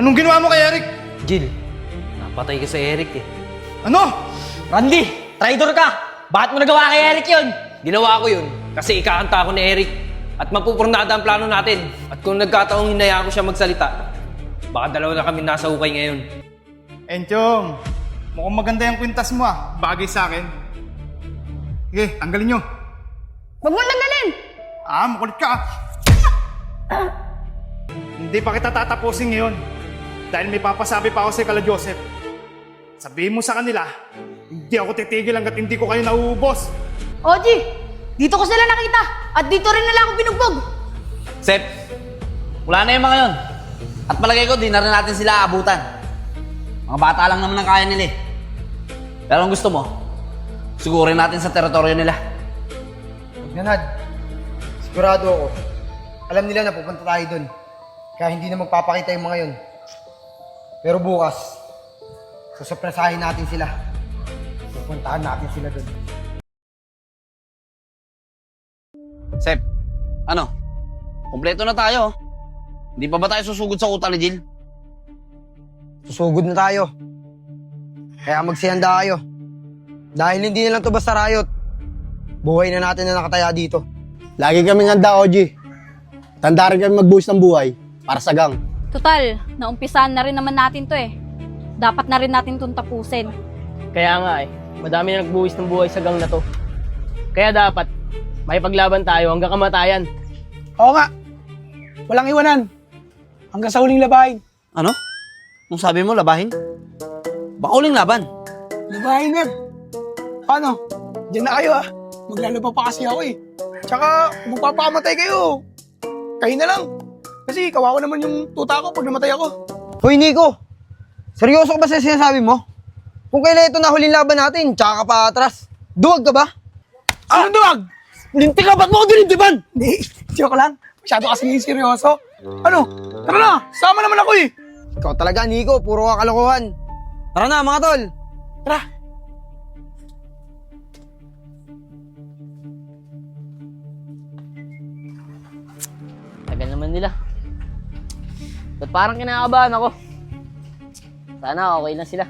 Anong ginawa mo kay Eric? Jill, napatay ka sa Eric eh. Ano? Randy, traitor ka! Bakit mo nagawa kay Eric yun? Ginawa ko yun kasi ikakanta ako ni Eric at mapupurnada ang plano natin. At kung nagkataong hinayaan ko siya magsalita, baka dalawa na kami nasa hukay ngayon. Enchong, mukhang maganda yung kwintas mo ah. Bagay sa akin. Sige, tanggalin nyo. Huwag mo tanggalin! Makulit ka ah. Hindi pa kita tatapusin ngayon. Dahil may papasabi pa ako sa kala Joseph. Sabihin mo sa kanila, hindi ako titigil hanggat hindi ko kayo nauubos. Oji, dito ko sila nakita at dito rin nila ako binugbog. Sep, wala na yung mga yun. At palagay ko, di na rin natin sila aabutan. Mga bata lang naman ang kaya nila eh. Pero ang gusto mo, sigurin natin sa teritoryo nila. Huwag na, Nad. Sigurado ako. Alam nila na pupunta tayo dun. Kaya hindi na magpapakita yung mga yun. Pero bukas, susupresahin natin sila. Pupuntahan natin sila dun. Sep, ano? Kompleto na tayo. Hindi pa ba tayo susugod sa utang ni Jill? Susugod na tayo. Kaya magsihanda kayo. Dahil hindi na lang to basta riot. Buhay na natin na nakataya dito. Lagi kaming handa, OG. Tanda rin kami magbuhos ng buhay para sa gang. Total, naumpisahan na rin naman natin to eh. Dapat na rin natin itong tapusin. Kaya nga eh, madami na nagbuwis ng buhay sa gang na to. Kaya dapat, makipaglaban tayo hanggang kamatayan. Oo nga. Walang iwanan. Hanggang sa huling labahin. Ano? Nung sabi mo, labahin? Baka uling laban. Labahin na. Paano? Diyan na kayo ah. Maglalaba pa kasi ako eh. Tsaka, kung magpapamatay kayo, kayo na lang. Kasi kawawa naman yung tuta ko pag namatay ako. Hoy, Nico! Seryoso ka ba sa sinasabi mo? Kung kailan ito na huling laban natin, tsaka ka pa atras. Duwag ka ba? Anong duwag? Linti ka, ba't mo ako dinindiban? Hindi, joke lang. Masyado kasi seryoso. Ano? Tara na, sama naman ako eh. Ikaw talaga, Nico. Puro ka kalokohan. Tara na, mga tol. Tara. Tagal naman nila. Ba't parang kinakabahan ako? Sana okay lang sila.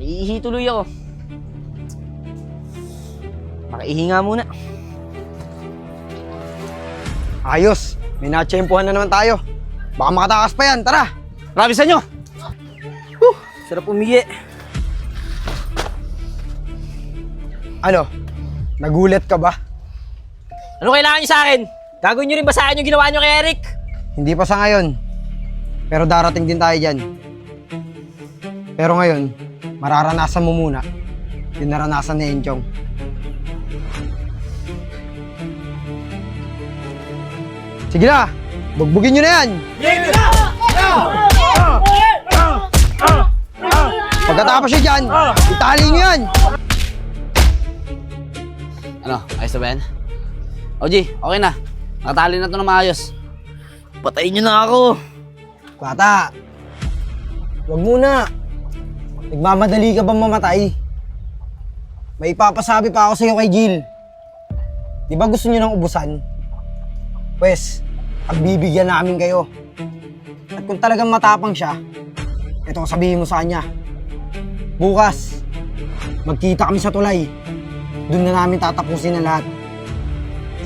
Iihi tuloy ako. Makaihi nga muna. Ayos. May natsyempohan na naman tayo. Baka makatakas pa yan. Tara. Marami sa inyo! Sarap umihi. Ano? Nagulat ka ba? Ano kailangan niyo sa akin? Gagawin niyo rin ba sa akin yung ginawa niyo kay Eric? Hindi pa sa ngayon. Pero darating din tayo dyan. Pero ngayon, mararanasan mo muna yung naranasan ni Enchong. Sige na! Bugbugin nyo na yan! Pagkatapos nyo dyan, itali nyo yan! Ano? Ayos na ba yan? OG, okay na. Nakatali na ito na maayos. Patayin niyo na ako. Bata, wag muna. Nagmamadali ka bang mamatay? May ipapasabi pa ako sa'yo kay Jill. Di ba gusto nyo ng ubusan? Pwes, pagbibigyan namin kayo. At kung talagang matapang siya, ito ang sabihin mo sa kanya. Bukas, magkita kami sa tulay. Doon na namin tatapusin ang lahat.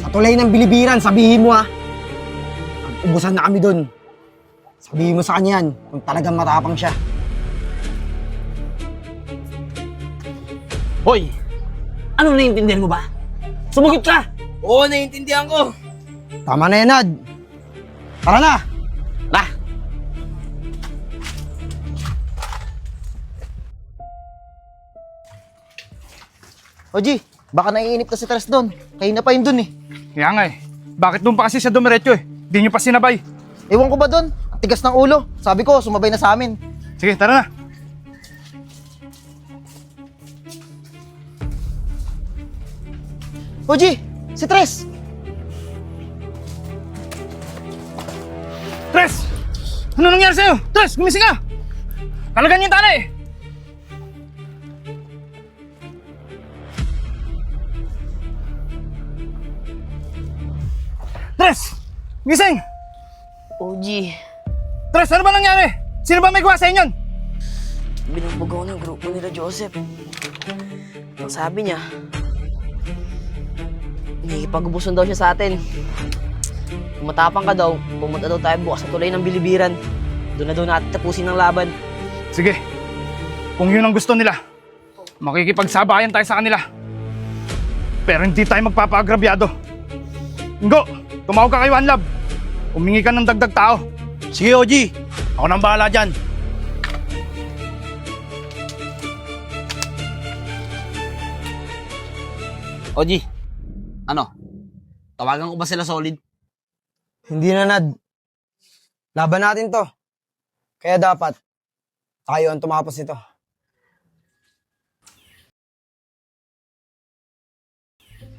Sa tulay ng Bilibiran, sabihin mo ubusan na kami doon. Sabihin mo sa kanya yan kung talagang matapang siya. Hoy! Ano naiintindihan mo ba? Sumagot ka! Oo, naiintindihan ko. Tama na yan, Nad. Tara na! Tara! Oji, baka naiinip ka si Tres doon. Kayo na pa yun doon eh. Kaya nga eh. Bakit doon pa kasi siya dumiretso eh? Di nyo pa sinabay. Ewan ko ba doon? Ang tigas ng ulo. Sabi ko, sumabay na sa amin. Sige, tara na. Oji, si Tres! Tres! Ano nangyari sa'yo? Tres, gumising ka! Kalagan niyo yung tali! Tres! Gising! OG, Tres, ano ba nangyari? Sino ba may gawa sa inyon? Binugbog ako ng grupo nila, Joseph. Ang sabi niya, nakikipag-ubusan daw siya sa atin. Kung matapang ka daw, pumunta daw tayo bukas sa tulay ng Bilibiran. Doon na daw natin tapusin ang laban. Sige, kung yun ang gusto nila, makikipagsabayan tayo sa kanila. Pero hindi tayo magpapaagrabyado. Ingo, tumawag ka kay One Love. Humingi ka ng dagdag tao. Sige, Oji. Ako nang bahala dyan. Oji, ano? Tawagan ko ba sila solid? Hindi na, Nad. Laban natin to. Kaya dapat, tayo ang tumapos nito.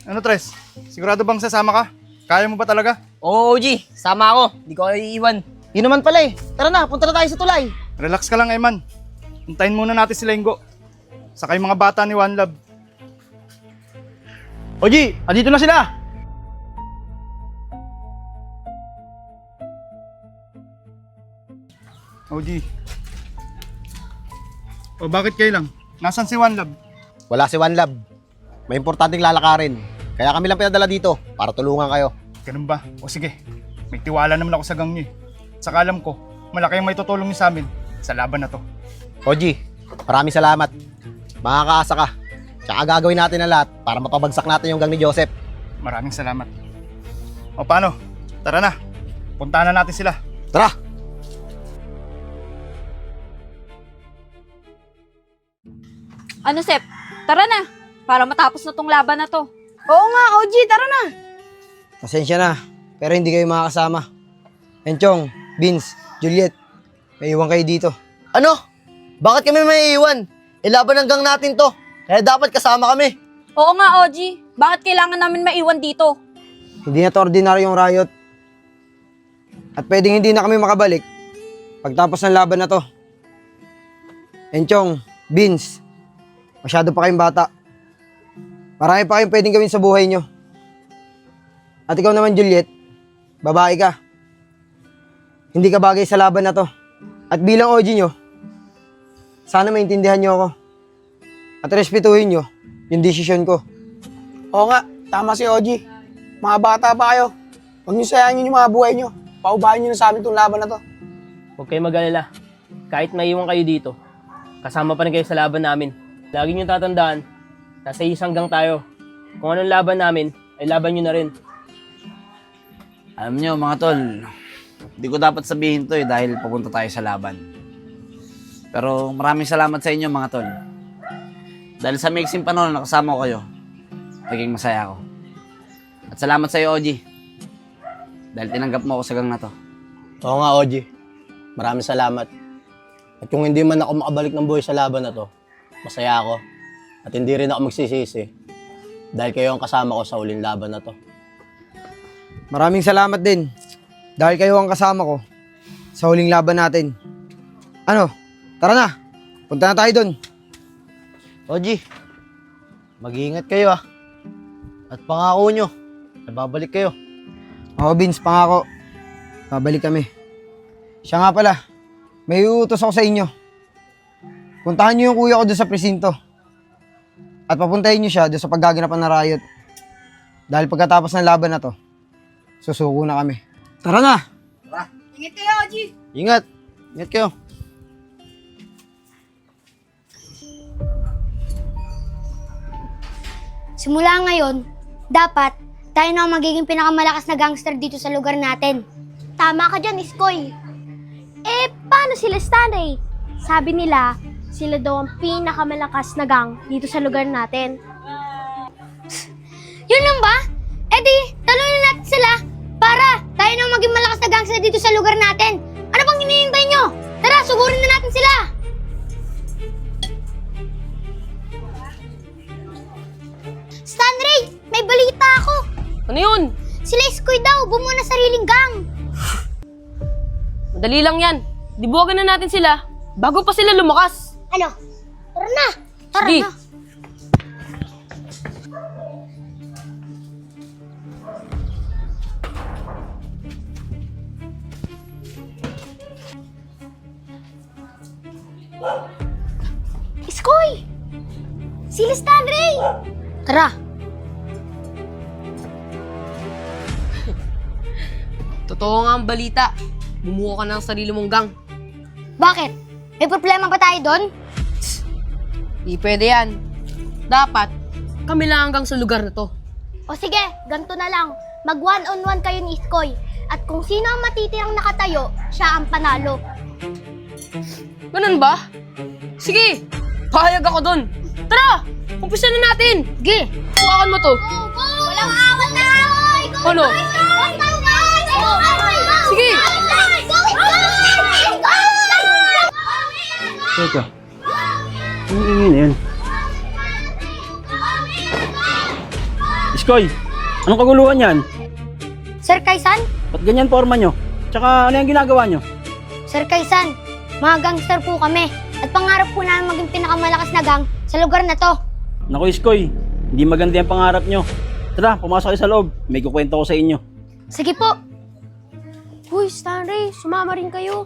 Ano, Tres? Sigurado bang sasama ka? Kaya mo ba talaga? Oo, OG. Sama ako. Hindi ko kayo iiwan. Yun naman pala eh. Tara na, punta na tayo sa tulay. Relax ka lang, Eman. Hintayin muna natin sila, Ingo. Saka yung mga bata ni One Love. Oji, andito na sila. OG. O bakit kayo lang? Nasaan si One Love? Wala si One Love. May importanteng lalakarin. Kaya kami lang pinadala dito para tulungan kayo. Ganun ba? O sige. May tiwala naman ako sa gang niyo eh. Saka alam ko, malaki ang may tutulong niyo sa amin sa laban na to. Oji, maraming salamat. Makakaasa ka. Tsaka gagawin natin ang lahat para mapabagsak natin yung gang ni Joseph. Maraming salamat. O paano? Tara na. Puntahan na natin sila. Tara! Ano, Sep? Tara na, para matapos na tong laban na to. Oo nga, OG, tara na. Pasensya na, pero hindi kayo makakasama. Enchong, Vince, Juliet, may iwan kayo dito. Ano? Bakit kami may iwan? Ilaban ng gang natin to. Kaya dapat kasama kami. Oo nga, OG. Bakit kailangan namin maiwan dito? Hindi na to ordinaryong riot. At pwedeng hindi na kami makabalik pagtapos ng laban na to. Enchong, Vince, masyado pa kayong bata. Marami pa kayong pwedeng gawin sa buhay nyo. At ikaw naman, Juliet, babae ka. Hindi ka bagay sa laban na to. At bilang OG nyo, sana maintindihan nyo ako. At respetuhin nyo yung desisyon ko. Oo nga, tama si OG. Mga bata pa kayo. Huwag niyo sayangin yung mga buhay niyo. Paubahin niyo na sa amin itong laban na to. Huwag kayo mag-alala. Kahit maiwan kayo dito, kasama pa rin kayo sa laban namin. Lagi nyo tatandaan, nasa isang gang tayo. Kung anong laban namin, ay laban nyo na rin. Alam nyo mga tol, hindi ko dapat sabihin to dahil pupunta tayo sa laban. Pero maraming salamat sa inyo mga tol. Dahil sa mixing panahon na kasama ko kayo, naging masaya ako. At salamat sa iyo, OG. Dahil tinanggap mo ako sa gang na to. Oo nga, Oji. Maraming salamat. At kung hindi man ako makabalik ng buhay sa laban na to, masaya ako. At hindi rin ako magsisisi. Dahil kayo ang kasama ko sa uling laban na to. Maraming salamat din. Dahil kayo ang kasama ko sa huling laban natin. Ano? Tara na. Punta na tayo doon. Oji, mag-iingat kayo ah. At pangako nyo, nababalik kayo. Ako, Vince, pangako. Babalik kami. Siya nga pala, may uutos ako sa inyo. Puntahan niyo yung kuya ko doon sa presinto. At papuntahin niyo siya doon sa paggaganapan ng riot. Dahil pagkatapos ng laban na to, susuko na kami. Tara na! Ingat kayo, OG. Ingat. Ingat kayo. Simula ngayon, dapat tayo na ang magiging pinakamalakas na gangster dito sa lugar natin. Tama ka dyan, Iskoy. Eh, paano sila Stanley? Sabi nila, sila daw ang pinakamalakas na gang dito sa lugar natin. Yun lang ba? Eh di, talunin natin sila para tayo na ang maging malakas na gangster dito sa lugar natin. Ano bang hinihintay nyo? Tara, sugurin na natin sila! Stanley, may balita ako. Ano yun? Sila Iskoy daw, bumuo na sariling gang. Madali lang yan. Dibuwagan na natin sila bago pa sila lumakas. Ano? Tara na! Tara Sige. na! Iskoy! Sila Stanley! Tara! Totoo nga ang balita. Bumuo ka ng sarili mong gang. Bakit? May problema ba tayo doon? Di pwede yan. Dapat, kami lang hanggang sa lugar na to. O sige, ganito na lang. Mag one-on-one kayo ni Iskoy. At kung sino ang matitirang nakatayo, siya ang panalo. Ganun ba? Sige, pahayag ako dun. Tara, umpisa na natin. Sige! Suwakan mo to. Walang awat na! Ano? Sige! Teka. Ano ingin na yun? Iskoy, anong kaguluhan yan? Sir Kaisan? Ba't ganyan forma nyo? Tsaka ano yung ginagawa nyo? Sir Kaisan, mga gangster po kami. At pangarap po namin maging pinakamalakas na gang sa lugar na to. Naku Iskoy, hindi maganda yung pangarap nyo. Tara, pumasok kayo sa loob. May kukwento ko sa inyo. Sige po. Uy, Stanley, sumama rin kayo.